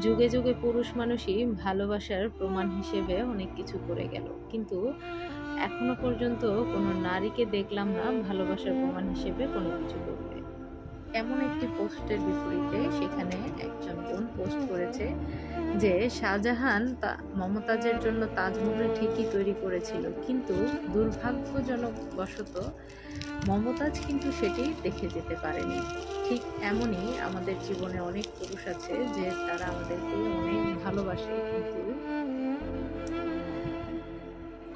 যুগে যুগে পুরুষ মানুষই ভালোবাসার প্রমাণ হিসেবে অনেক কিছু করে গেল, কিন্তু এখনো পর্যন্ত কোনো নারীকে দেখলাম না ভালোবাসার প্রমাণ হিসেবে কোনো কিছু করতে। এমন একটি পোস্টের বিপরীতে সেখানে একজন বোন পোস্ট করেছে যে শাহজাহান মমতাজের জন্য তাজমহল ঠিকই তৈরি করেছিল, কিন্তু দুর্ভাগ্যজনক বশত মমতাজ কিন্তু সেটি দেখে যেতে পারেনি। ঠিক এমনই আমাদের জীবনে অনেক পুরুষ আছে যে তারা আমাদেরকে অনেক ভালোবাসে, কিন্তু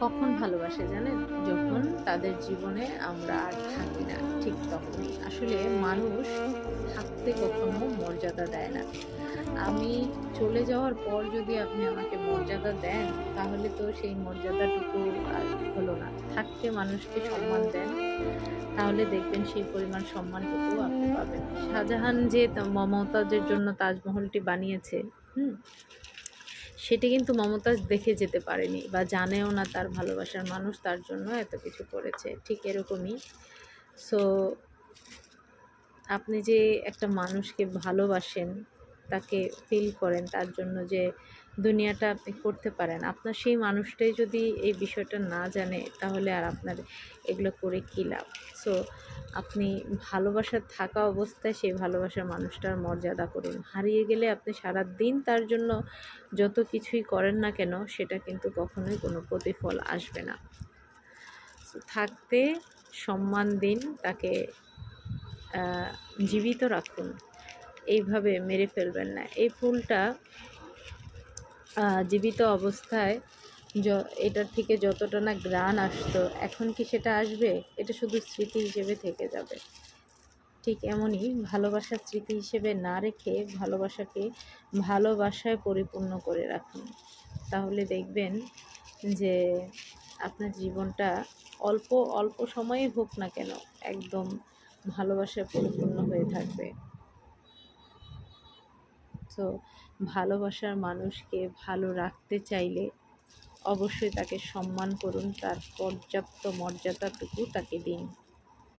কখন ভালোবাসে জানেন? যখন তাদের জীবনে আমরা আর থাকি না, ঠিক তখনই। আসলে মানুষ থাকতে কখনো মর্যাদা দেয় না। আমি চলে যাওয়ার পর যদি আপনি আমাকে মর্যাদা দেন, তাহলে তো সেই মর্যাদাটুকু আর হলো না। থাকতে মানুষকে সম্মান দেন, তাহলে দেখবেন সেই পরিমাণ সম্মানটুকু আপনি পাবেন। শাহজাহান যে মমতাজের জন্য তাজমহলটি বানিয়েছে, হুম, সেটি কিন্তু মমতাজ দেখে যেতে পারেনি বা জানেও না তার ভালোবাসার মানুষ তার জন্য এত কিছু করেছে। ঠিক এরকমই। সো আপনি যে একটা মানুষকে ভালোবাসেন, তাকে ফিল করেন, তার জন্য যে দুনিয়াটা আপনি করতে পারেন, আপনার সেই মানুষটাই যদি এই বিষয়টা না জানে, তাহলে আর আপনার এগুলো করে কী লাভ? সো আপনি ভালোবাসা থাকা অবস্থায় সেই ভালোবাসার মানুষটার মর্যাদা করুন। হারিয়ে গেলে আপনি সারাদিন তার জন্য যত কিছুই করেন না কেন, সেটা কিন্তু কখনোই কোনো প্রতিফল আসবে না। সো থাকতে সম্মান দিন, তাকে জীবিত রাখুন, এইভাবে মেরে ফেলবেন না। এই ফুলটা জীবিত অবস্থায় এটার থেকে যতটা না ঘ্রাণ আসতো, এখন কি সেটা আসবে? এটা শুধু স্মৃতি হিসেবে থেকে যাবে। ঠিক এমনই ভালোবাসার স্মৃতি হিসেবে না রেখে ভালোবাসাকে ভালোবাসায় পরিপূর্ণ করে রাখুন। তাহলে দেখবেন যে আপনার জীবনটা অল্প অল্প সময়ে হোক না কেন, একদম ভালোবাসায় পরিপূর্ণ হয়ে থাকবে। তো ভালোবাসার মানুষকে ভালো রাখতে চাইলে অবশ্যই তাকে সম্মান করুন, তার পর্যাপ্ত মর্যাদাটুকু তাকে দিন।